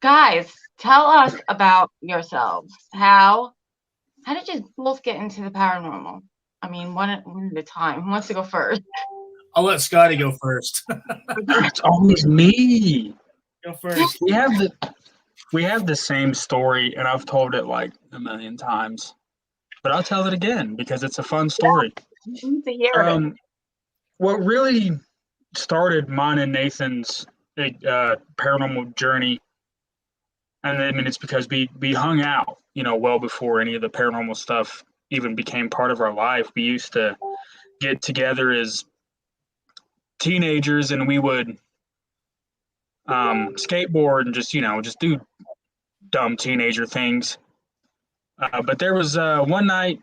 Guys, tell us about yourselves. How did you both get into the paranormal? I mean, one at a time. Who wants to go first? I'll let Scotty go first. It's always me. Go first. We have the same story, and I've told it like a million times. But I'll tell it again because it's a fun story. I need to hear it. What really started mine and Nathan's paranormal journey, and I mean it's because we hung out, well before any of the paranormal stuff even became part of our life. We used to get together as teenagers, and we would skateboard and just do dumb teenager things. But there was one night,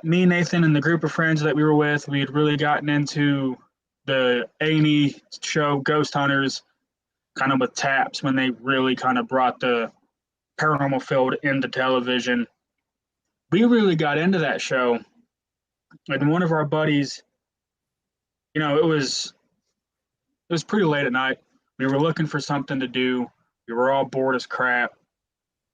me, Nathan, and the group of friends that we were with, we had really gotten into the A&E show Ghost Hunters, kind of with Taps, when they really kind of brought the paranormal field into television. We really got into that show, and one of our buddies, it was pretty late at night. We were looking for something to do. We were all bored as crap.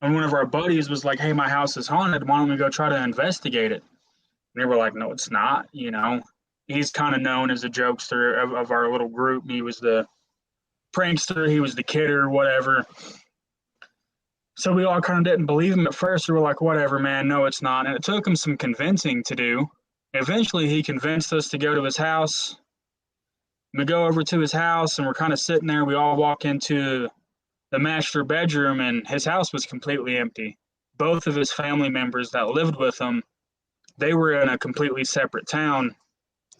And one of our buddies was like, "Hey, my house is haunted. Why don't we go try to investigate it?" And they were like, "No, it's not." He's kind of known as a jokester of our little group. He was the prankster. He was the kidder, whatever. So we all kind of didn't believe him at first. We were like, "Whatever, man. No, it's not." And it took him some convincing to do. Eventually, he convinced us to go to his house. We go over to his house, and we're kind of sitting there. We all walk into the master bedroom, and his house was completely empty. Both of his family members that lived with him, they were in a completely separate town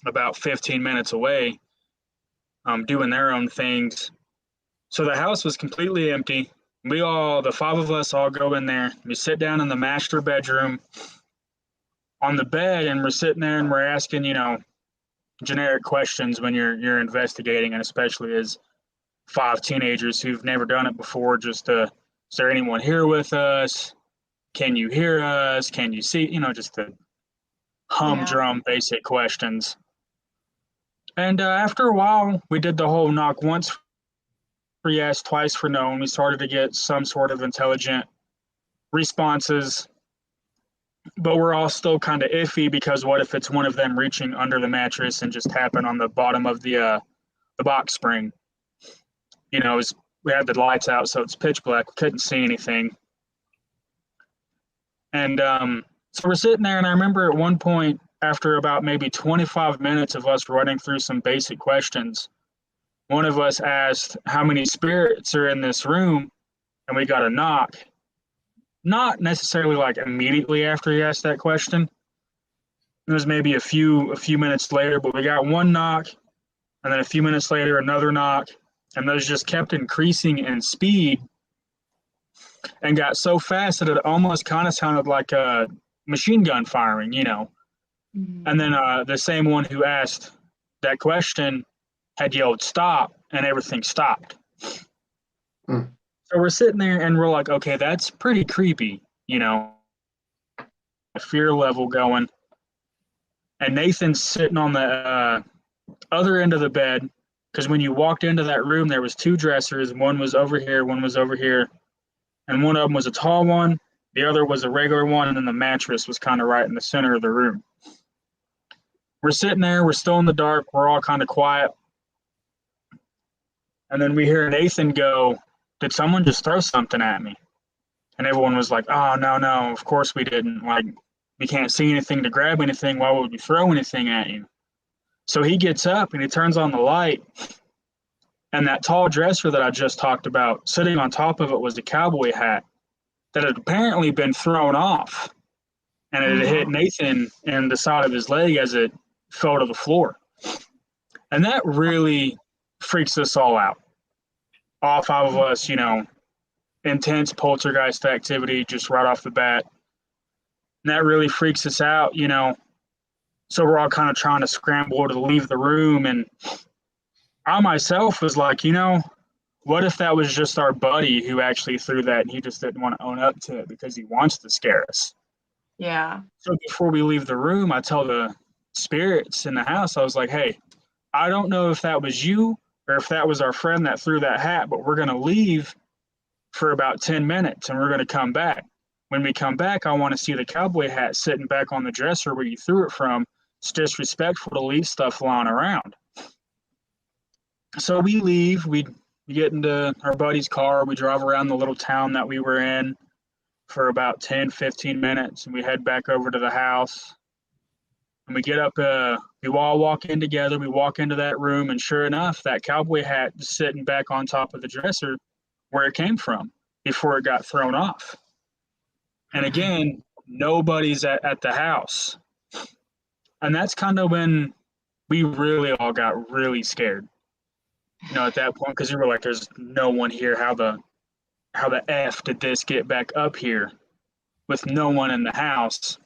about 15 minutes away, doing their own things. So the house was completely empty. The five of us all go in there. We sit down in the master bedroom on the bed, and we're sitting there and we're asking, generic questions when you're investigating, and especially as five teenagers who've never done it before. Is there anyone here with us? Can you hear us? Can you see? Just the humdrum basic questions. And after a while, we did the whole knock once for yes, twice for no, and we started to get some sort of intelligent responses. But we're all still kind of iffy, because what if it's one of them reaching under the mattress and just tapping on the bottom of the box spring? We had the lights out, so it's pitch black. We couldn't see anything. And so we're sitting there, and I remember at one point, after about maybe 25 minutes of us running through some basic questions, one of us asked how many spirits are in this room, and we got a knock. Not necessarily like immediately after he asked that question. It was maybe a few minutes later, but we got one knock, and then a few minutes later, another knock, and those just kept increasing in speed and got so fast that it almost kind of sounded like a machine gun firing, Mm-hmm. And then the same one who asked that question had yelled "stop," and everything stopped. Mm. So we're sitting there and we're like, okay, that's pretty creepy, fear level going. And Nathan's sitting on the other end of the bed, because when you walked into that room, there was two dressers. One was over here, one was over here. And one of them was a tall one, the other was a regular one, and then the mattress was kind of right in the center of the room. We're sitting there, we're still in the dark, we're all kind of quiet. And then we hear Nathan go, "Did someone just throw something at me?" And everyone was like, "Oh, no, of course we didn't. Like, we can't see anything to grab anything. Why would we throw anything at you?" So he gets up and he turns on the light. And that tall dresser that I just talked about, sitting on top of it was a cowboy hat that had apparently been thrown off. And it had hit Nathan in the side of his leg as it fell to the floor. And that really freaks us all out. All five of us, intense poltergeist activity just right off the bat. And that really freaks us out, So we're all kind of trying to scramble to leave the room. And I myself was like, what if that was just our buddy who actually threw that, and he just didn't want to own up to it because he wants to scare us? Yeah. So before we leave the room, I tell the spirits in the house, I was like, "Hey, I don't know if that was you or if that was our friend that threw that hat, but we're going to leave. for about 10 minutes and we're going to come back. When we come back, I want to see the cowboy hat sitting back on the dresser where you threw it from. It's disrespectful to leave stuff lying around. So we leave, we get into our buddy's car, we drive around the little town that we were in for about 10, 15 minutes, and we head back over to the house. And we get up, we all walk in together, we walk into that room, and sure enough, that cowboy hat is sitting back on top of the dresser where it came from before it got thrown off. And again, nobody's at the house. And that's kind of when we really all got really scared. You know, at that point, because we were like, there's no one here. How the F did this get back up here with no one in the house?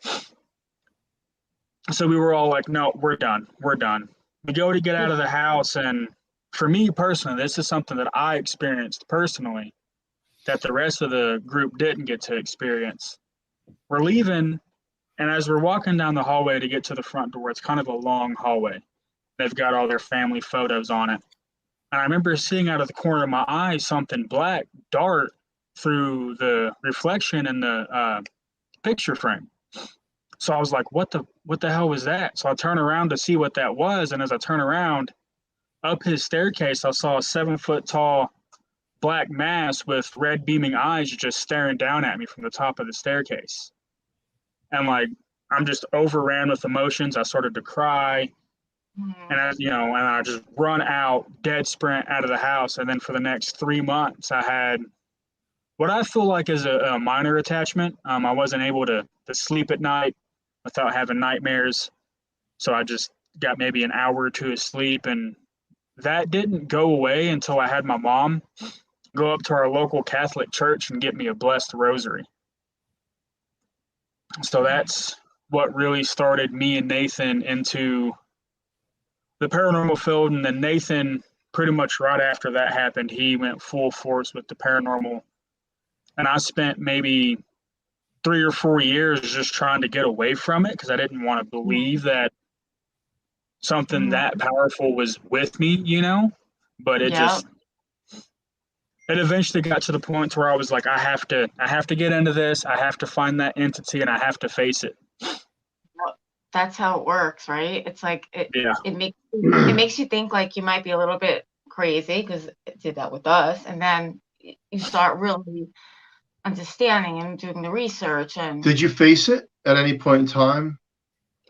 So we were all like, no, we're done. We're done. We go to get out of the house. And for me personally, this is something that I experienced personally that the rest of the group didn't get to experience. We're leaving, and as we're walking down the hallway to get to the front door, it's kind of a long hallway. They've got all their family photos on it. And I remember seeing out of the corner of my eye something black dart through the reflection in the picture frame. So I was like, what the hell was that? So I turn around to see what that was, and as I turn around, up his staircase, I saw a 7-foot tall black mass with red beaming eyes just staring down at me from the top of the staircase. And like, I'm just overran with emotions. I started to cry. And I just run out, dead sprint out of the house. And then for the next 3 months, I had what I feel like is a minor attachment. I wasn't able to sleep at night without having nightmares. So I just got maybe an hour or two of sleep. And that didn't go away until I had my mom go up to our local Catholic church and get me a blessed rosary. So that's what really started me and Nathan into the paranormal field. And then Nathan, pretty much right after that happened, he went full force with the paranormal. And I spent maybe 3 or 4 years just trying to get away from it because I didn't want to believe that something that powerful was with me, you know? But it eventually got to the point where I was like, I have to get into this. I have to find that entity and I have to face it. That's how it works, right? It's like it makes you think like you might be a little bit crazy because it did that with us, and then you start really understanding and doing the research. And did you face it at any point in time?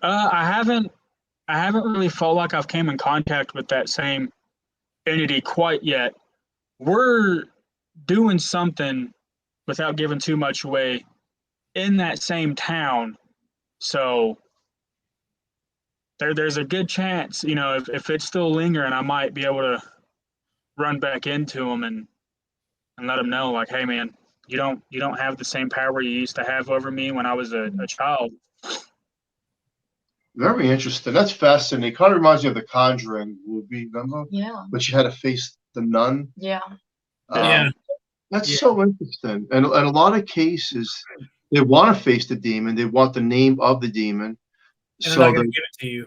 I haven't really felt like I've came in contact with that same entity quite yet. We're doing something, without giving too much away, in that same town. So there's a good chance, you know, if it's still lingering, I might be able to run back into them and let them know, like, hey man, you don't have the same power you used to have over me when I was a child. Very interesting. That's fascinating. It kind of reminds me of The Conjuring movie, remember? Yeah. But you had to face the nun. Yeah. That's so interesting. And a lot of cases, they want to face the demon. They want the name of the demon. And So they're not going to give it to you.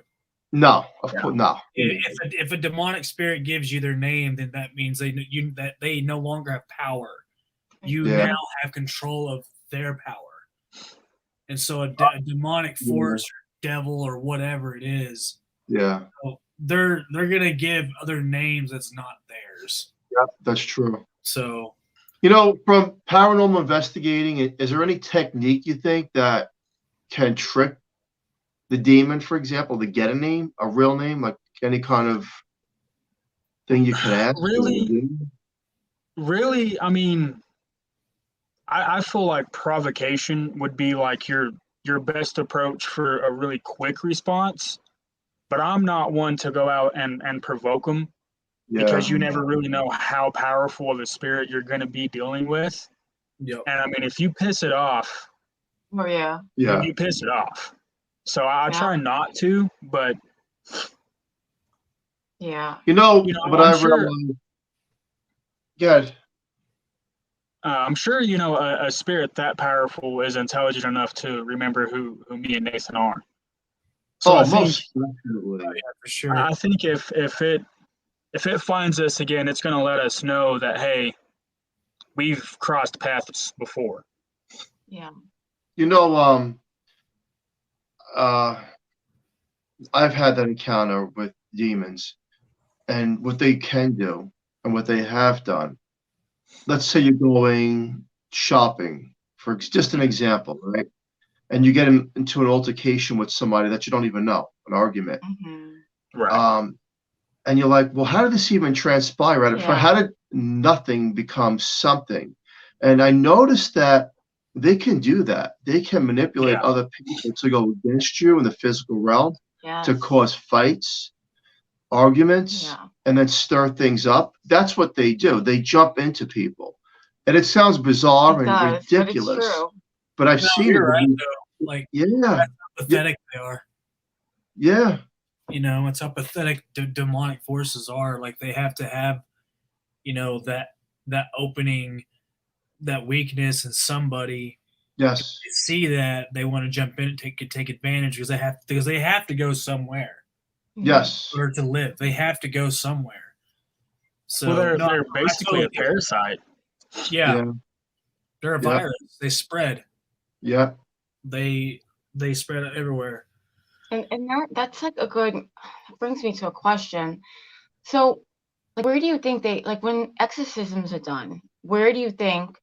No, of course, no. If a demonic spirit gives you their name, then that means that they no longer have power. You now have control of their power. And so a demonic force or devil or whatever it is, so they're gonna give other names that's not theirs. Yep, that's true. So, you know, from paranormal investigating, is there any technique you think that can trick the demon, for example, to get a real name, like any kind of thing you can ask? Really, I mean, I feel like provocation would be like your best approach for a really quick response, but I'm not one to go out and provoke them because you never really know how powerful of a spirit you're going to be dealing with. Yep. And I mean, if you piss it off, you piss it off. So I try not to, but you know but I realized. Good. I'm sure, you know, a spirit that powerful is intelligent enough to remember who me and Nathan are. So I think, most definitely. For sure. I think if it finds us again, it's going to let us know that, hey, we've crossed paths before. Yeah. I've had that encounter with demons, and what they can do and what they have done. Let's say you're going shopping, for just an example, right? And you get into an altercation with somebody that you don't even know, an argument. Right. And you're like, well, how did this even transpire right in front? Yeah. How did nothing become something? And I noticed that they can do that. They can manipulate other people to go against you in the physical realm, to cause fights, arguments, and then stir things up. That's what they do. They jump into people. And it sounds bizarre and ridiculous, but I've seen it. Right, like, that's how pathetic they are. Yeah. You know, it's how pathetic demonic forces are. Like, they have to have, you know, that opening, that weakness in somebody. Yes. They see that, they want to jump in and take advantage because they have to go somewhere. Yes. In order to live, they have to go somewhere. So they're basically a parasite. Yeah. They're a virus. They spread. Yeah. They spread everywhere. And that's like a good, brings me to a question. So, like, where do you think when exorcisms are done, where do you think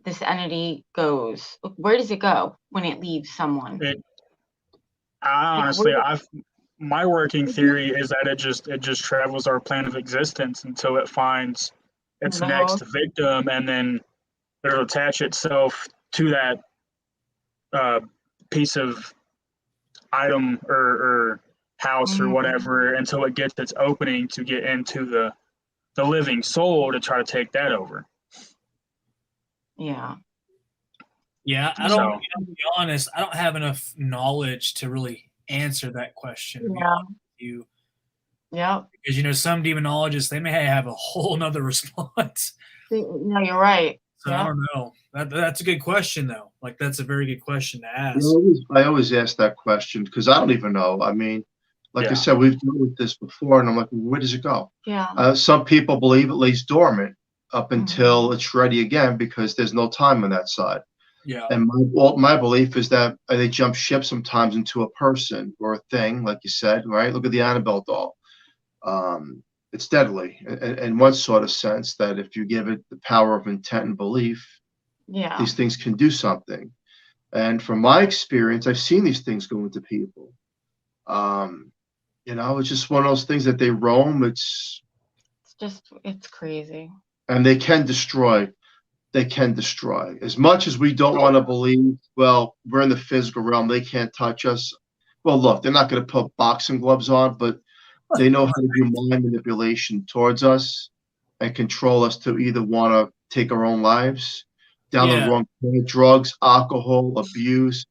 this entity goes? Where does it go when it leaves someone? Honestly, my working theory is that it just travels our plane of existence until it finds its next victim, and then it'll attach itself to that piece of item or house or whatever until it gets its opening to get into the living soul to try to take that over. Yeah. Yeah, I don't. To be honest, I don't have enough knowledge to really answer that question. To be honest with you. Yeah. Because some demonologists, they may have a whole nother response. No, you're right. So I don't know. That's a good question, though. Like, that's a very good question to ask. I always ask that question because I don't even know. I mean, like I said, we've dealt with this before, and I'm like, where does it go? Yeah. Some people believe it lays dormant up until it's ready again because there's no time on that side. Yeah. And my belief is that they jump ship sometimes into a person or a thing, like you said, right? Look at the Annabelle doll. It's deadly in one sort of sense that if you give it the power of intent and belief, these things can do something. And from my experience, I've seen these things go into people. It's just one of those things that they roam. It's crazy. And they can destroy. They can destroy. As much as we don't want to believe, well, we're in the physical realm, they can't touch us. Well, look, they're not going to put boxing gloves on, but they know how to do mind manipulation towards us and control us to either want to take our own lives down the wrong path, drugs, alcohol, abuse,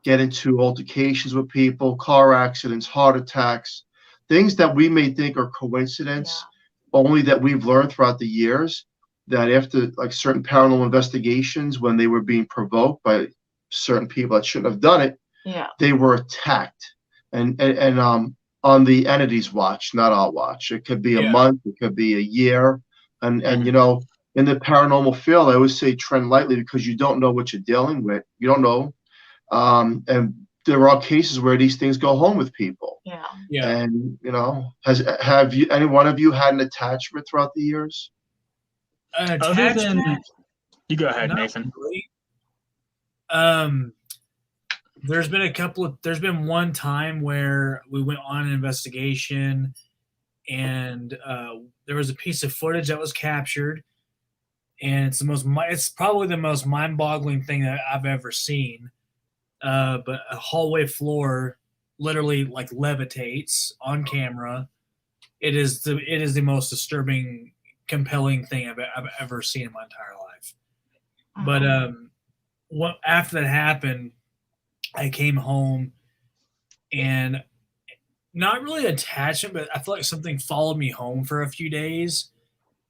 get into altercations with people, car accidents, heart attacks, things that we may think are coincidence, only that we've learned throughout the years that after like certain paranormal investigations, when they were being provoked by certain people that shouldn't have done it, they were attacked. And on the entity's watch, not our watch. It could be a month, it could be a year. And in the paranormal field, I always say tread lightly because you don't know what you're dealing with. You don't know. And there are cases where these things go home with people. Yeah. And have you, any one of you had an attachment throughout the years? An attachment? You go ahead, Nathan. Really. There's been one time where we went on an investigation, and there was a piece of footage that was captured, and it's probably the most mind-boggling thing that I've ever seen. But a hallway floor literally like levitates on camera. It is the most disturbing, compelling thing I've ever seen in my entire life. But after that happened, I came home, and not really attachment, but I felt like something followed me home for a few days.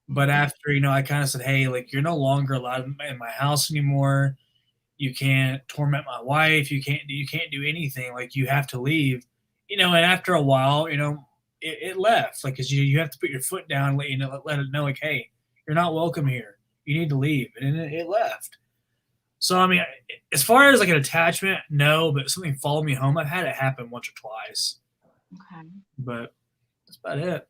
But after, I kind of said, hey, like, you're no longer allowed in my house anymore. You can't torment my wife. You can't do anything. Like, you have to leave. And after a while, it left. Like, 'cause you have to put your foot down and let it know, like, hey, you're not welcome here. You need to leave. And it left. So, I mean, as far as like an attachment, no, but something followed me home. I've had it happen once or twice. Okay. But that's about it.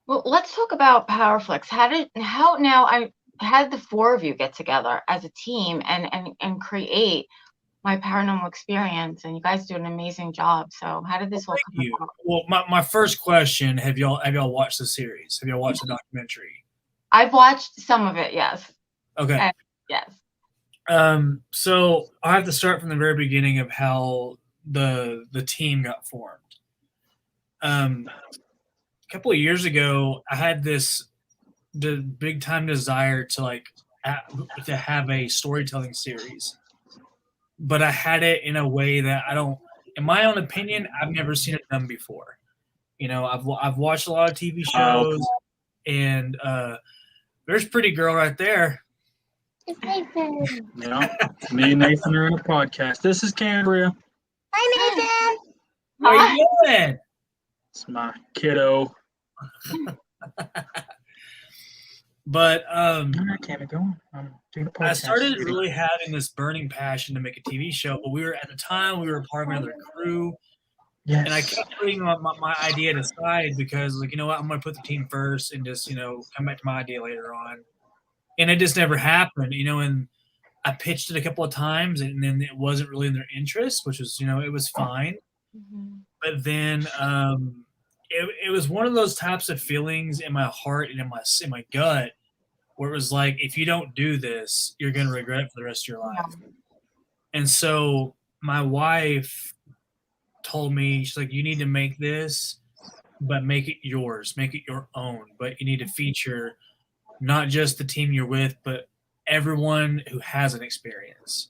Well, let's talk about PowerFlix. How did the four of you get together as a team and create my paranormal experience? And you guys do an amazing job. So how did this all come about? Well, my first question, have y'all watched the series? Have y'all watched the documentary? I've watched some of it, yes. Okay. Yes. So I have to start from the very beginning of how the team got formed. A couple of years ago, I had the big time desire to to have a storytelling series, but I had it in a way that in my own opinion, I've never seen it done before. I've watched a lot of TV shows, and there's Pretty Girl right there. It's Nathan. Yeah, me and Nathan are in a podcast. This is Cambria. Hi, Nathan. How are you doing? It's my kiddo. But I can't go. I'm doing a podcast. I started really having this burning passion to make a TV show, but we were part of another crew. Yes. And I kept putting my idea aside because, like, you know what, I'm going to put the team first and just, come back to my idea later on. And it just never happened, and I pitched it a couple of times and then it wasn't really in their interest, which was, it was fine. Mm-hmm. But then it was one of those types of feelings in my heart and in my gut where it was like, if you don't do this, you're going to regret it for the rest of your life. Yeah. And so my wife told me, she's like, you need to make this, but make it yours, make it your own. But you need to feature not just the team you're with, but everyone who has an experience.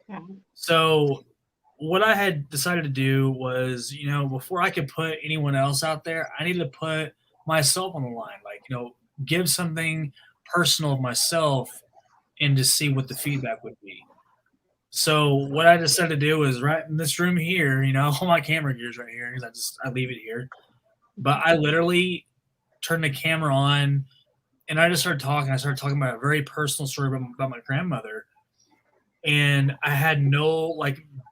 Yeah. So what I had decided to do was, before I could put anyone else out there, I needed to put myself on the line, give something personal of myself and to see what the feedback would be. So what I decided to do was right in this room here, all my camera gear's right here because I leave it here. But I literally turned the camera on and I just started talking. I started talking about a very personal story about my grandmother. And I had no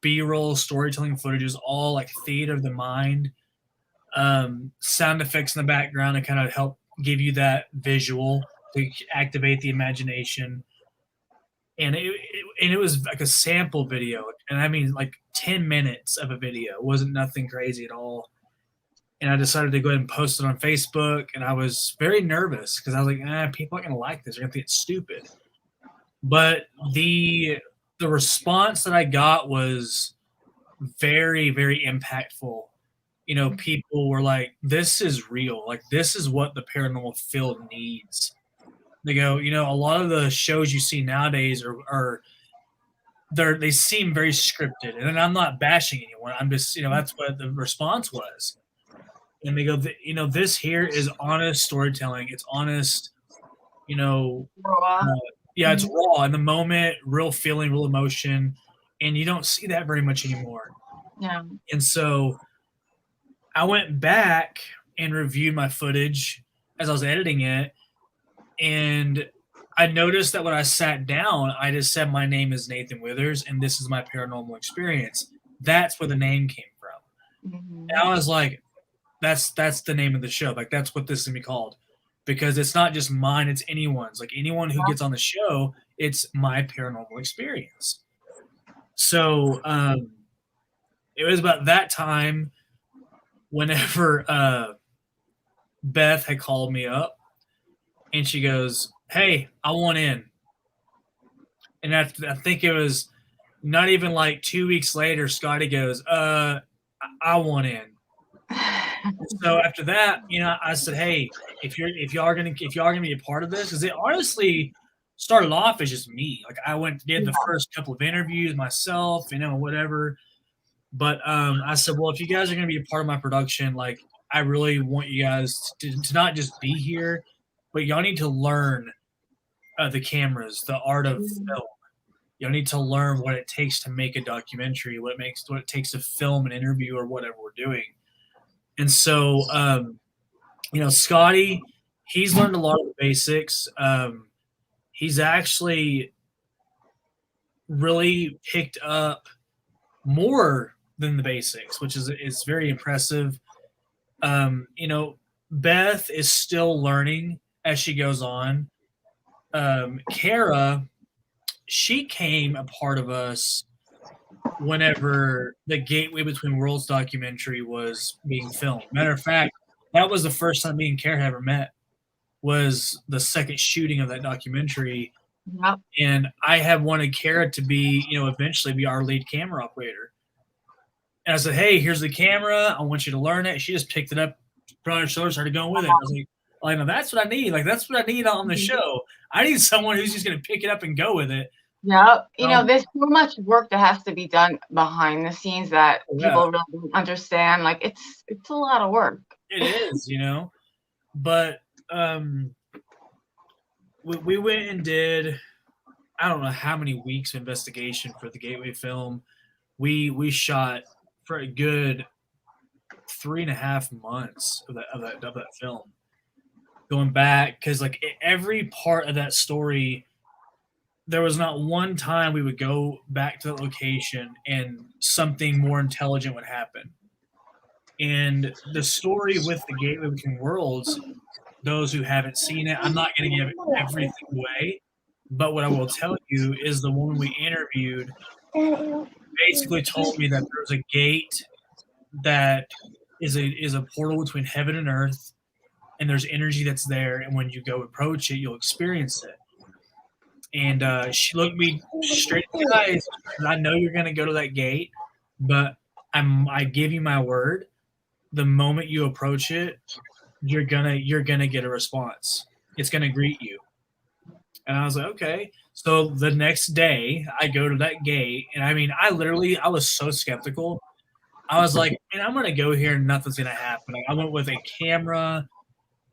B-roll storytelling footage. It was all theater of the mind, sound effects in the background to kind of help give you that visual to activate the imagination. And it was like a sample video. And I mean 10 minutes of a video. It wasn't nothing crazy at all. And I decided to go ahead and post it on Facebook. And I was very nervous because I was like, people aren't going to like this. They're going to think it's stupid. But the response that I got was very, very impactful. People were like, this is real. This is what the paranormal field needs. They go, a lot of the shows you see nowadays they seem very scripted. And I'm not bashing anyone. I'm just, that's what the response was. And they go, this here is honest storytelling. It's honest, raw. It's raw in the moment, real feeling, real emotion. And you don't see that very much anymore. Yeah. And so I went back and reviewed my footage as I was editing it. And I noticed that when I sat down, I just said, my name is Nathan Withers, and this is my paranormal experience. That's where the name came from. Mm-hmm. And I was like, that's the name of the show. That's what this is going to be called. Because it's not just mine, it's anyone's. Anyone who gets on the show, it's my paranormal experience. So it was about that time whenever Beth had called me up and she goes, hey, I want in. And I think it was not even 2 weeks later, Scotty goes, I want in. So after that, I said, hey, if y'all are gonna be a part of this, because it honestly started off as just me. I did the first couple of interviews myself, whatever. But I said, well, if you guys are gonna be a part of my production, I really want you guys to not just be here, but y'all need to learn the cameras, the art of film. Y'all need to learn what it takes to make a documentary, what it takes to film an interview or whatever we're doing. And so, Scotty, he's learned a lot of the basics. he's actually really picked up more than the basics, which is very impressive. You know, Beth is still learning as she goes on. Kara, she came a part of us whenever the Gateway Between Worlds documentary was being filmed. Matter of fact, that was the first time me and Kara ever met, was the second shooting of that documentary. Yep. And I had wanted Kara to be, you know, eventually be our lead camera operator. And I said, hey, here's the camera. I want you to learn it. She just picked it up, put it on her shoulder, started going with it. I was like, well, no, that's what I need. Like, that's what I need on the show. I need someone who's just going to pick it up and go with it. Yep. You know, there's so much work that has to be done behind the scenes that people really don't understand. Like, it's a lot of work. It is, you know. But we went and did, I don't know how many weeks of investigation for the Gateway film. We shot for a good 3.5 months of that film. Going back, because like every part of that story, there was not one time we would go back to the location and something more intelligent would happen. And the story with the Gateway Between Worlds, those who haven't seen it, I'm not going to give everything away, but what I will tell you is the woman we interviewed basically told me that there's a gate that is a portal between heaven and earth, and there's energy that's there, and when you go approach it, you'll experience it. And she looked me straight in the eyes. I know you're going to go to that gate, but I give you my word. The moment you approach it, you're gonna get a response. It's gonna greet you. And I was like, okay. So the next day, I go to that gate, and I mean, I was so skeptical. I was like, man, I'm gonna go here and nothing's gonna happen. I went with a camera,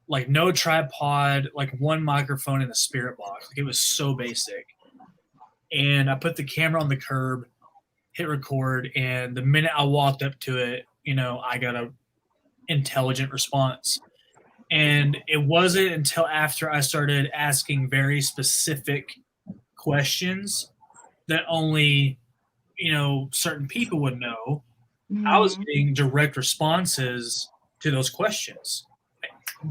like no tripod, like one microphone and a spirit box. Like, it was so basic. And I put the camera on the curb, hit record, and the minute I walked up to it, you know, I got a intelligent response. And it wasn't until after I started asking very specific questions that only, you know, certain people would know. I was getting direct responses to those questions,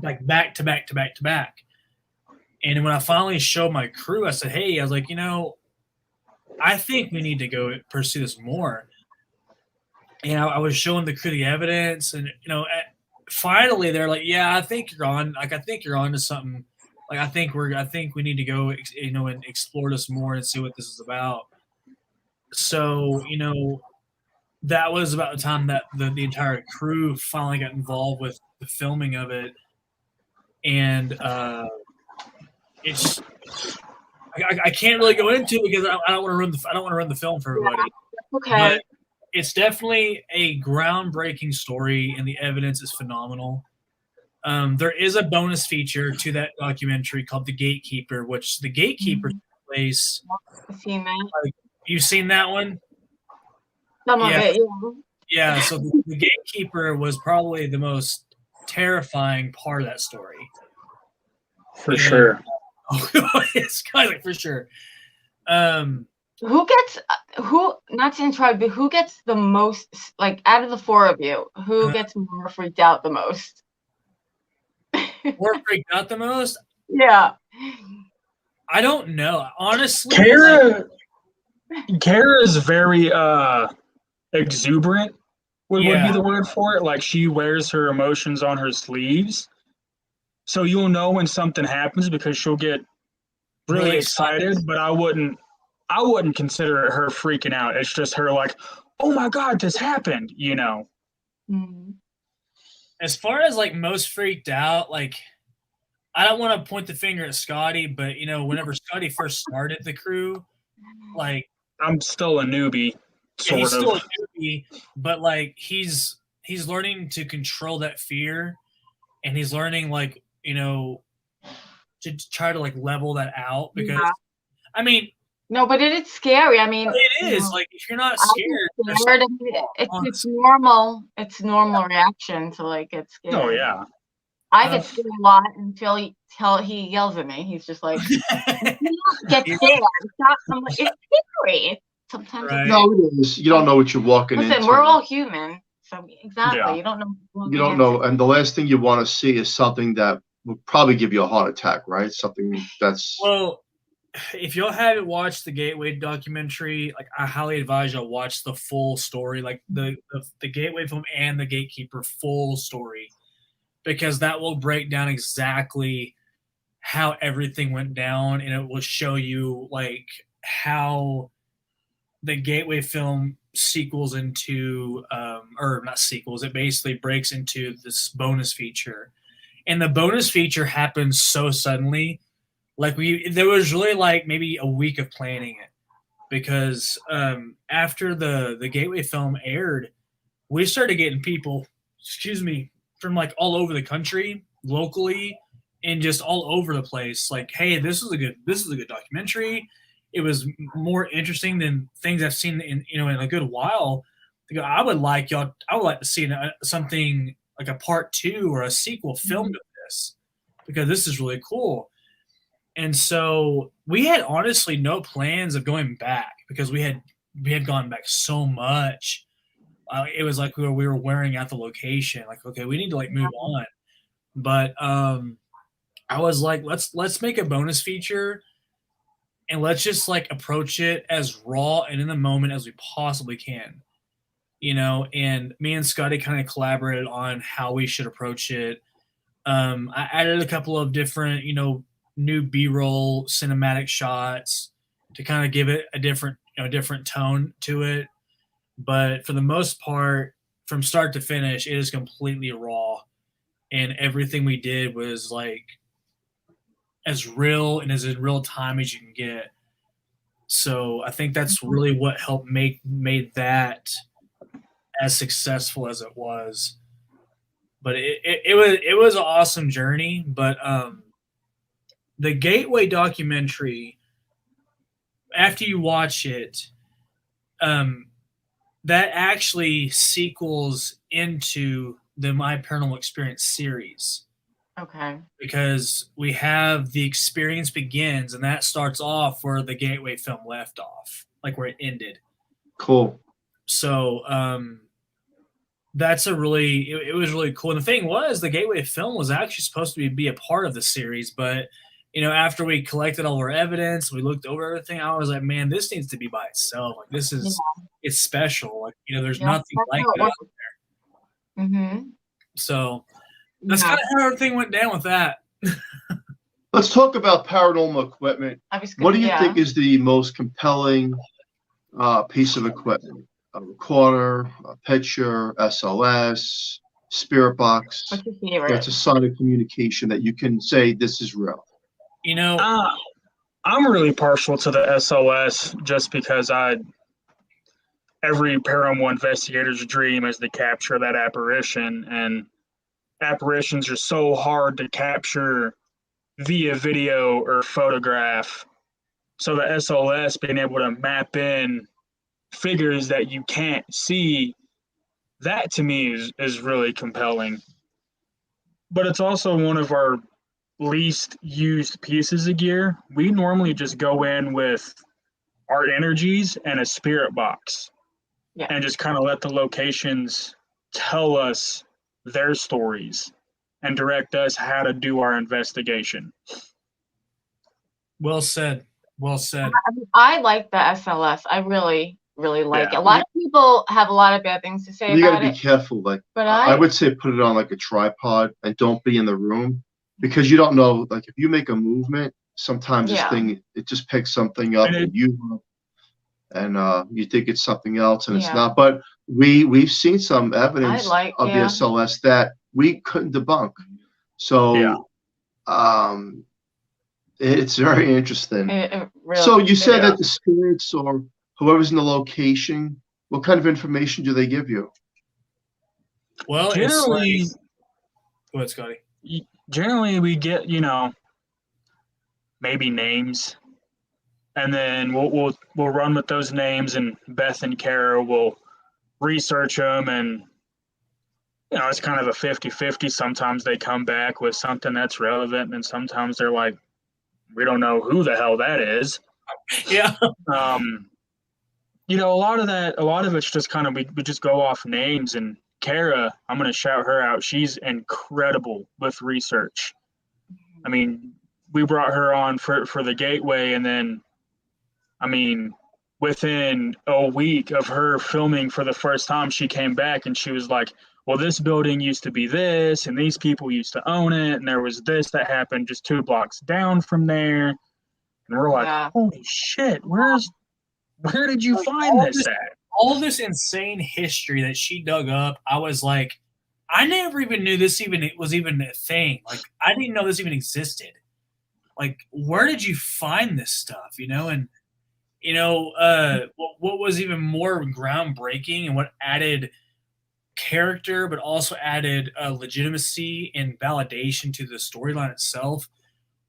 like back to back to back to back. And when I finally showed my crew, I said, hey, I was like, you know, I think we need to go pursue this more. And I was showing the crew the evidence, and, you know, finally they're like, yeah, I think you're on to something. Like, I think we need to go, you know, and explore this more and see what this is about. So, you know, that was about the time that the entire crew finally got involved with the filming of it. And it's, I can't really go into it because I don't want to run the film for everybody. Okay. But it's definitely a groundbreaking story, and the evidence is phenomenal. There is a bonus feature to that documentary called The Gatekeeper, which the Gatekeeper place. I've seen that. You've seen that one? Some of it, yeah. Yeah, so the Gatekeeper was probably the most terrifying part of that story. For sure. It's kind of like for sure. Not to interrupt, but who gets the most, like, out of the four of you, who gets more freaked out the most? More freaked out the most? Yeah. I don't know. Honestly, Kara is very exuberant would be the word for it. Like, she wears her emotions on her sleeves. So you'll know when something happens because she'll get really excited, but I wouldn't consider it her freaking out. It's just her like, oh my God, this happened, you know. Mm-hmm. As far as like most freaked out, like, I don't want to point the finger at Scotty, but, you know, whenever Scotty first started the crew, like, I'm still a newbie. He's still a newbie, but like he's learning to control that fear, and he's learning, like, you know, to try to like level that out, because I mean, no, but it is scary. I mean, it is like, if you're not scared, it's normal. It's normal reaction to like get scared. Oh yeah. I get scared a lot until he yells at me. He's just like, "You don't get scared. Stop." I'm like, "It's scary." Sometimes Right. No, it is. You don't know what you're walking into. Listen, we're all human. So exactly, Yeah. you don't know. You don't know, and the last thing you want to see is something that will probably give you a heart attack, right? Something that's Well, if y'all haven't watched the Gateway documentary, like I highly advise y'all watch the full story, like the Gateway film and the Gatekeeper full story, because that will break down exactly how everything went down, and it will show you like how the Gateway film sequels into, or not sequels. It basically breaks into this bonus feature, and the bonus feature happens so suddenly. Like there was really like maybe a week of planning it, because after the Gateway film aired, we started getting people, from like all over the country, locally, and just all over the place. Like, hey, this is a good documentary. It was more interesting than things I've seen in a good while. I would like to see something like a part 2 or a sequel filmed of this, because this is really cool. And so we had honestly no plans of going back, because we had gone back so much. It was like we were wearing out the location. Like, okay, we need to like move on. But I was like, let's make a bonus feature, and let's just like approach it as raw and in the moment as we possibly can. And me and Scotty kind of collaborated on how we should approach it. I added a couple of different, new B-roll cinematic shots to kind of give it a different tone to it. But for the most part, from start to finish, it is completely raw, and everything we did was like as real and as in real time as you can get. So I think that's really what helped made that as successful as it was. But it was an awesome journey. But the Gateway documentary, after you watch it, that actually sequels into the My Paranormal Experience series. Okay. Because we have The Experience Begins, and that starts off where the Gateway film left off, like where it ended. cool. So that's it was really cool. And the thing was, the Gateway film was actually supposed to be a part of the series, but after we collected all our evidence, we looked over everything, I was like, man, this needs to be by itself. Like, this is it's special. Like, there's nothing like it out there. Mm-hmm. So that's kind of how everything went down with that. Let's talk about paranormal equipment. What do you think is the most compelling piece of equipment? A recorder, a picture, SLS, spirit box. What's your favorite? That's a sign of communication that you can say this is real. I'm really partial to the SLS, just because every paranormal investigator's dream is to capture that apparition, and apparitions are so hard to capture via video or photograph. So the SLS, being able to map in figures that you can't see, that to me is really compelling. But it's also one of our least used pieces of gear. We normally just go in with our energies and a spirit box, and just kind of let the locations tell us their stories and direct us how to do our investigation. Well said. I like the SLS. I really, really like it. A lot of people have a lot of bad things to say about it. You got to be careful. Like, but I would say put it on like a tripod and don't be in the room, because you don't know. Like, if you make a movement, sometimes this thing, it just picks something up and you think it's something else and it's not. But we've seen some evidence of the SLS that we couldn't debunk. So it's very interesting. Really, so you said that the spirits or whoever's in the location, what kind of information do they give you? Well, generally, go ahead, Scotty. Generally, we get maybe names, and then we'll run with those names, and Beth and Kara will research them and it's kind of a 50-50. Sometimes they come back with something that's relevant, and sometimes they're like, we don't know who the hell that is. Yeah. A lot of it's just kind of, we just go off names. And Kara, I'm going to shout her out. She's incredible with research. I mean, we brought her on for the Gateway, and then, within a week of her filming for the first time, she came back and she was like, well, this building used to be this, and these people used to own it, and there was this that happened just 2 blocks down from there. And we're like, holy shit, where did you find this at? All this insane history that she dug up, I was like, I never even knew this was even a thing. Like, I didn't know this even existed. Like, where did you find this stuff? And what was even more groundbreaking and what added character, but also added legitimacy and validation to the storyline itself,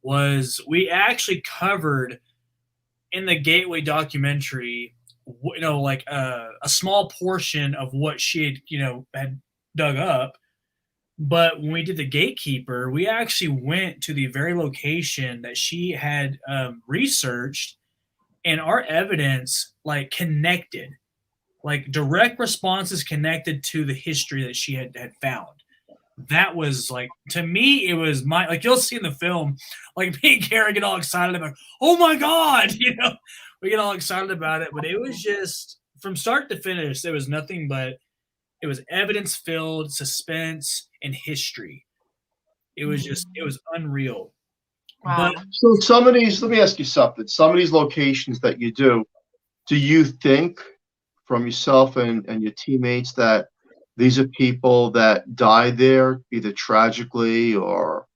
was we actually covered in the Gateway documentary, like a small portion of what she had dug up. But when we did the Gatekeeper, we actually went to the very location that she had researched, and our evidence connected, direct responses connected to the history that she had found. That was to me, it was you'll see in the film, me and Karen get all excited about, oh my God, we get all excited about it. But it was just from start to finish, there was nothing but it was evidence filled suspense and history. It was unreal. Wow. But So some of these, let me ask you something. Some of these locations that you do you think from yourself and your teammates that these are people that died there, either tragically or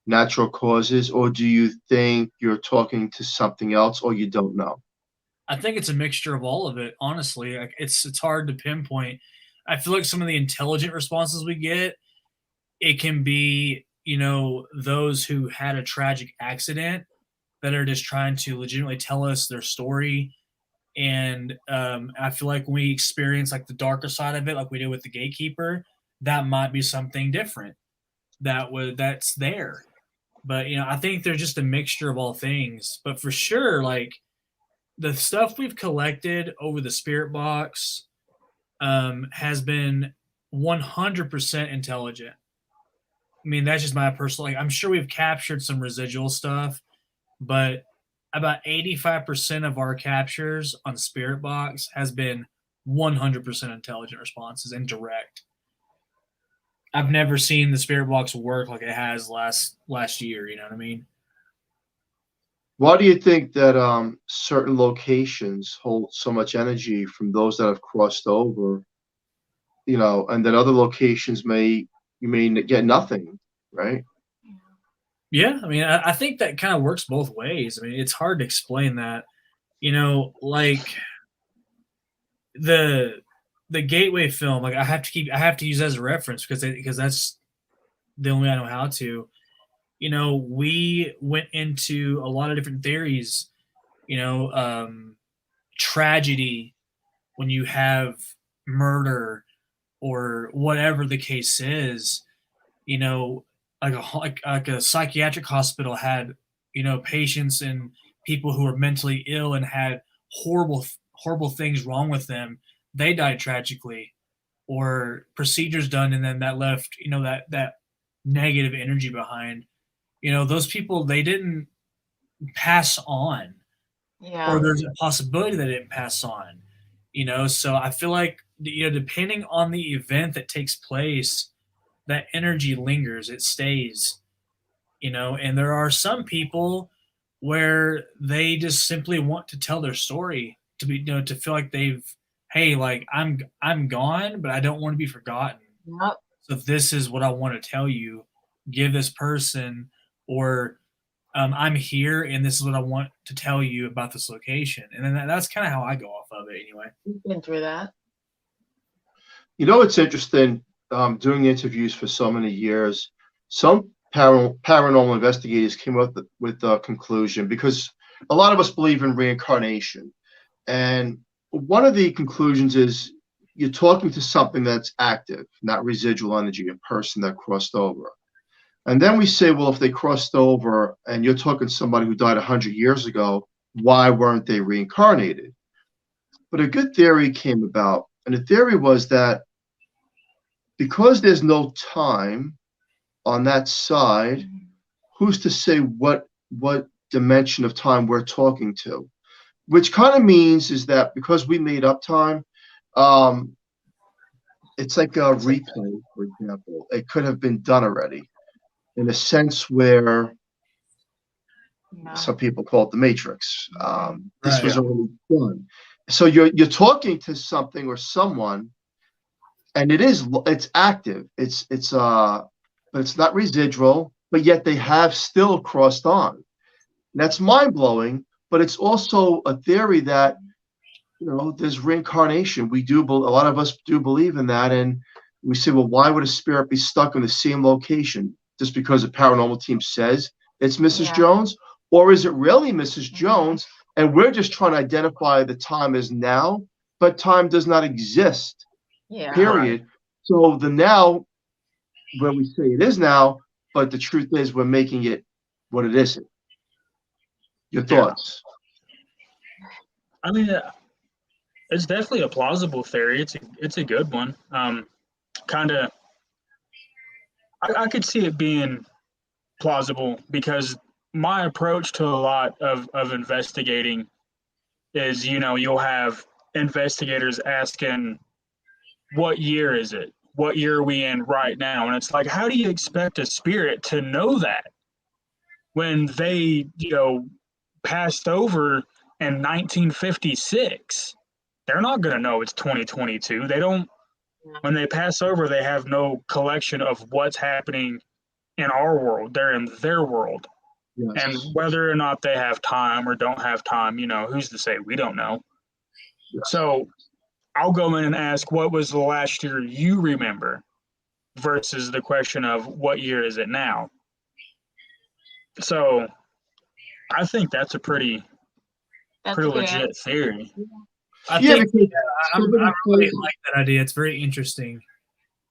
natural causes, or do you think you're talking to something else, or you don't know? I think it's a mixture of all of it, honestly. It's hard to pinpoint. I feel like some of the intelligent responses we get, it can be, those who had a tragic accident that are just trying to legitimately tell us their story. And I feel like when we experience the darker side of it, like we did with the Gatekeeper, that might be something different that's there. But I think they're just a mixture of all things. But for sure, the stuff we've collected over the spirit box has been 100% intelligent. I mean, that's just my personal, I'm sure we've captured some residual stuff, but about 85% of our captures on Spirit Box has been 100% intelligent responses and direct. I've never seen the Spirit Box work like it has last year. You know what I mean? Why do you think that certain locations hold so much energy from those that have crossed over, and then other locations you may get nothing, right? Yeah, I mean, I think that kind of works both ways. I mean, it's hard to explain that. The Gateway film, I have to use as a reference because that's the only way I know how to. We went into a lot of different theories. Tragedy, when you have murder or whatever the case is, like a psychiatric hospital had patients and people who were mentally ill and had horrible things wrong with them. They died tragically, or procedures done and then that left that negative energy behind. Those people, they didn't pass on. Yeah. Or there's a possibility that it didn't pass on. So I feel like depending on the event that takes place, that energy lingers, it stays. And there are some people where they just simply want to tell their story, to be to feel like I'm gone, but I don't want to be forgotten. Yep. So if this is what I want to tell you, give this person, or I'm here and this is what I want to tell you about this location. And then that's kind of how I go off of it anyway. We've been through that. It's interesting, doing interviews for so many years. Some paranormal investigators came up with a conclusion, because a lot of us believe in reincarnation. And one of the conclusions is you're talking to something that's active, not residual energy, a person that crossed over. And then we say, well, if they crossed over and you're talking to somebody who died 100 years ago, why weren't they reincarnated? But a good theory came about. And the theory was that because there's no time on that side, who's to say what dimension of time we're talking to? Which kind of means is that because we made up time, it's like a replay, for example. It could have been done already in a sense where some people call it the Matrix. This was already done. So you're talking to something or someone, and it's active. It's but it's not residual, but yet they have still crossed on. And that's mind-blowing, but it's also a theory that, there's reincarnation. A lot of us do believe in that, and we say, well, why would a spirit be stuck in the same location just because a paranormal team says it's Mrs. Jones? Or is it really Mrs. Jones, and we're just trying to identify the time as now, but time does not exist, period. So the now, where we say it is now, but the truth is we're making it what it isn't. Your thoughts? I mean, it's definitely a plausible theory. It's a good one. Kind of, I could see it being plausible because my approach to a lot of investigating is, you'll have investigators asking, what year is it? What year are we in right now? And it's like, how do you expect a spirit to know that when they, passed over in 1956? They're not going to know it's 2022. They don't, when they pass over, they have no collection of what's happening in our world. They're in their world. Yes. And whether or not they have time or don't have time, who's to say? We don't know. Yes. So I'll go in and ask, what was the last year you remember versus the question of what year is it now? So I think that's a pretty legit theory. I really like that idea. It's very interesting.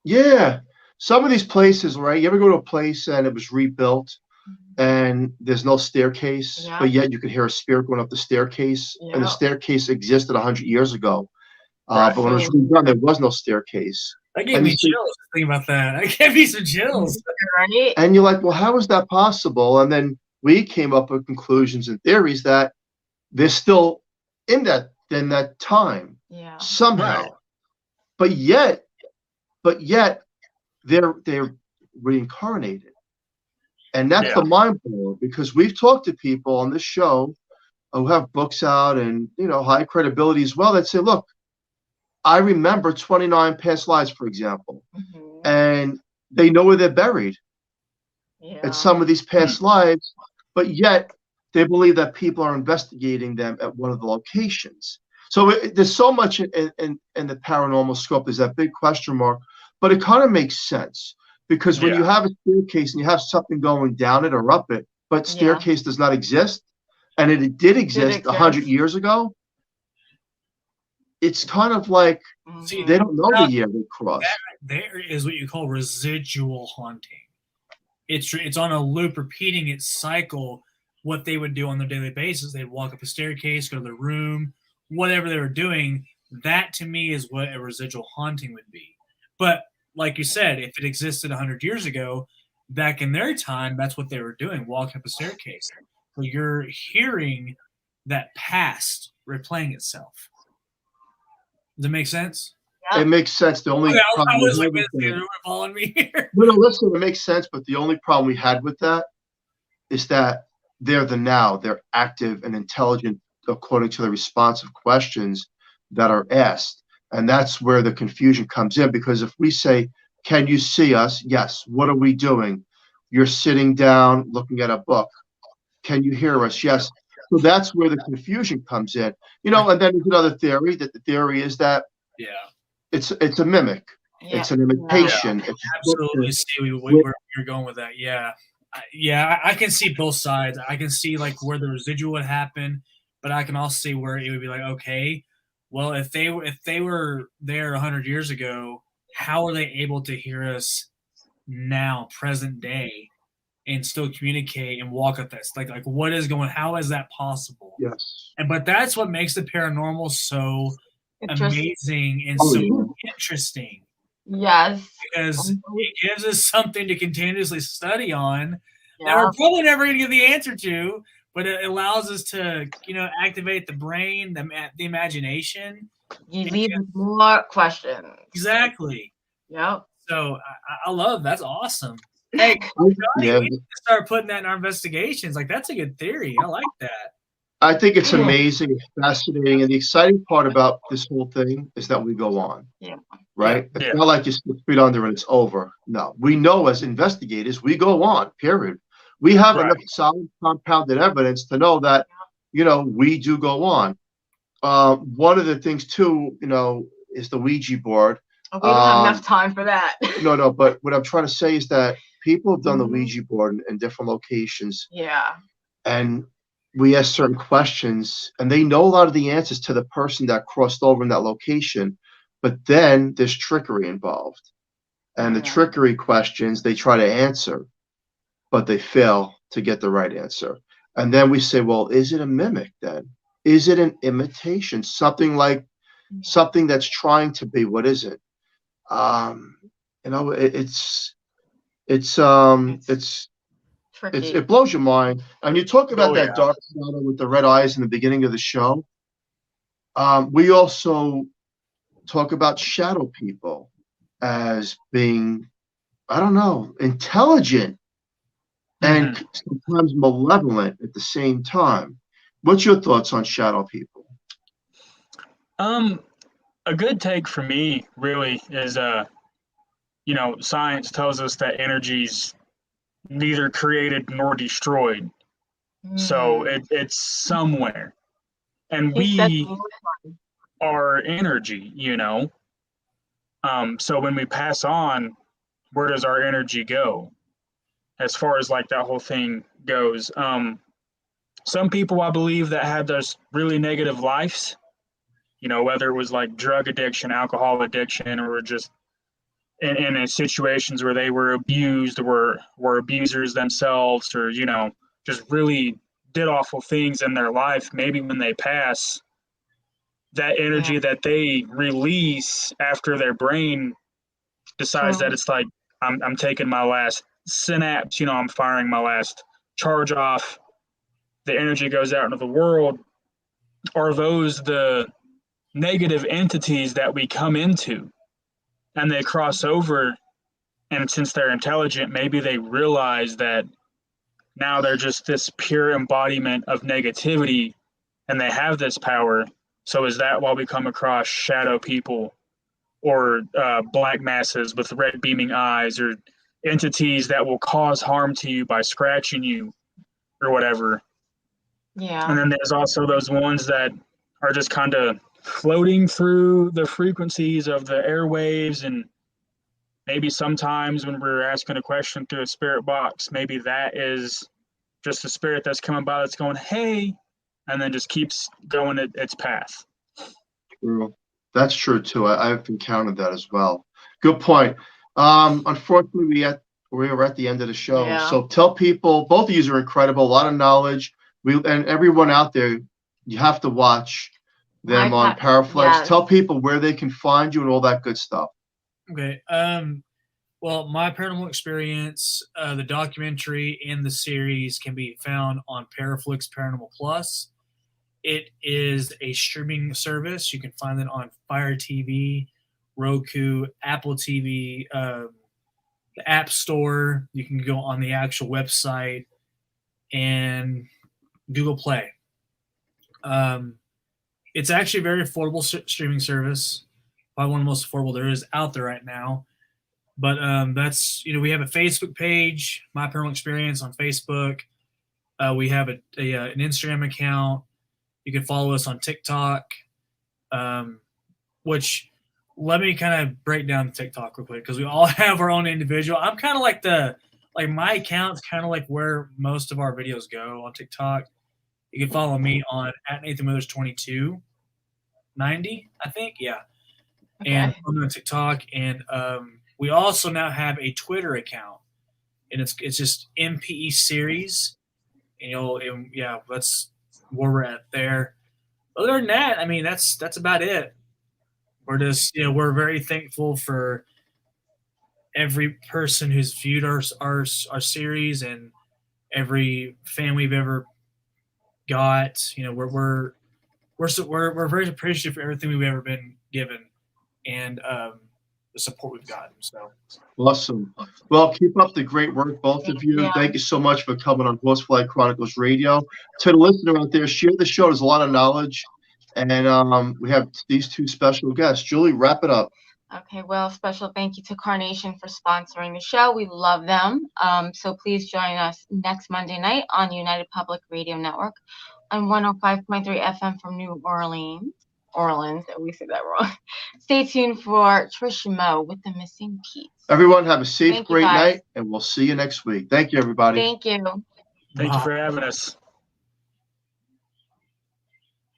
Yeah. Some of these places, right? You ever go to a place and it was rebuilt and there's no staircase, but yet you could hear a spirit going up the staircase, and the staircase existed 100 years ago. But when it was redone, there was no staircase. That gave me chills. Think about that. That gave me some chills. Right? And you're like, well, how is that possible? And then we came up with conclusions and theories that they're still in that time somehow. Right. But yet they're reincarnated. And that's the mind blower, because we've talked to people on this show who have books out and, high credibility as well, that say, look, I remember 29 past lives, for example, and they know where they're buried at some of these past lives, but yet they believe that people are investigating them at one of the locations. So there's so much in the paranormal scope. There's that big question mark, but it kind of makes sense, because when you have a staircase and you have something going down it or up it, but staircase does not exist, and it did exist 100 years ago, it's kind of like they don't know the year they crossed. There is what you call residual haunting. It's on a loop, repeating its cycle. What they would do on their daily basis, they'd walk up a staircase, go to their room, whatever they were doing. That to me is what a residual haunting would be. But like you said, if it existed 100 years ago, back in their time, that's what they were doing, walking up a staircase. So you're hearing that past replaying itself. Does it make sense? It makes sense. The only problem I was like, you're following me here. No, listen, it makes sense, but the only problem we had with that is that they're they're active and intelligent according to the responsive questions that are asked. And that's where the confusion comes in, because if we say, can you see us? Yes. What are we doing? You're sitting down looking at a book. Can you hear us? Yes. So that's where the confusion comes in. And then there's another theory, that the theory is that it's a mimic. Yeah. It's an imitation. Yeah. Absolutely see where you're going with that. Yeah. I can see both sides. I can see like where the residual would happen, but I can also see where it would be like, okay, Well, if they were there 100 years ago, how are they able to hear us now, present day, and still communicate and walk with us? Like what is going? How is that possible? Yes. But that's what makes the paranormal so amazing and so interesting. Yes. Because it gives us something to continuously study on that we're probably never going to get the answer to, but it allows us to, activate the brain, the imagination. You leave with more questions. Exactly. Yep. So I love that's awesome. Hey, Johnny, we need to start putting that in our investigations. Like, that's a good theory. I like that. I think it's amazing, fascinating, and the exciting part about this whole thing is that we go on. Yeah. Right? Yeah. It's not like you 6 feet under and it's over. No, we know as investigators, we go on, period. We have enough solid compounded evidence to know that, we do go on. One of the things too, is the Ouija board. We don't have enough time for that. No, but what I'm trying to say is that people have done the Ouija board in different locations. Yeah. And we ask certain questions, and they know a lot of the answers to the person that crossed over in that location. But then there's trickery involved. And the trickery questions they try to answer, but they fail to get the right answer. And then we say, well, is it a mimic then? Is it an imitation? Something that's trying to be what isn't? It blows your mind. And you talk about that dark shadow with the red eyes in the beginning of the show. We also talk about shadow people as being, I don't know, intelligent and sometimes malevolent at the same time. What's your thoughts on shadow people? A good take for me really is, science tells us that energy's neither created nor destroyed. So it's somewhere. And we are energy, So when we pass on, where does our energy go? As far as like that whole thing goes. Some people, I believe, that had those really negative lives, whether it was like drug addiction, alcohol addiction, or just in situations where they were abused or were abusers themselves, or, just really did awful things in their life. Maybe when they pass, that energy that they release after their brain decides that it's like, I'm taking my last synapse, I'm firing my last charge off. The energy goes out into the world. Are those the negative entities that we come into? And they cross over, and since they're intelligent, maybe they realize that now they're just this pure embodiment of negativity, and they have this power. So is that why we come across shadow people or black masses with red beaming eyes, or entities that will cause harm to you by scratching you or whatever? Yeah. And then there's also those ones that are just kind of floating through the frequencies of the airwaves, and maybe sometimes when we're asking a question through a spirit box, maybe that is just a spirit that's coming by that's going, hey, and then just keeps going its path. True. That's true too. I've encountered that as well. Good point. Unfortunately, we are at the end of the show. Yeah. So tell people, both of you are incredible, a lot of knowledge. And everyone out there, you have to watch them on Paraflex. Yes. Tell people where they can find you and all that good stuff. Okay. Well, my paranormal experience, the documentary and the series can be found on Paraflix Paranormal Plus. It is a streaming service. You can find it on Fire TV, Roku, Apple TV, the App Store. You can go on the actual website and Google Play. It's actually a very affordable streaming service. Probably one of the most affordable there is out there right now. But that's, we have a Facebook page, My Paranormal Experience on Facebook. We have an Instagram account. You can follow us on TikTok, which let me kind of break down the TikTok real quick because we all have our own individual. I'm kind of like my account's kind of like where most of our videos go on TikTok. You can follow me on @NathanWithers22. 90, I think. Yeah. Okay. And I'm on TikTok, and we also now have a Twitter account, and it's just MPE series, and yeah, that's where we're at there. Other than that, I mean, that's about it. We're just, we're very thankful for every person who's viewed our series and every fan we've ever got. We're very appreciative for everything we've ever been given, and the support we've gotten. So Awesome. Well, keep up the great work, both of you. Yeah. Thank you so much for coming on Horsefly Chronicles Radio. To the listener out there, share the show. There's a lot of knowledge. And we have these two special guests. Julie, wrap it up. Okay, well, special thank you to Carnation for sponsoring the show. We love them. So please join us next Monday night on United Public Radio Network on 105.3 FM from New Orleans. We said that wrong. Stay tuned for Trish Moe with the Missing Piece. Everyone have a safe, great night, and we'll see you next week. Thank you, everybody. Thank you. Thank you for having us.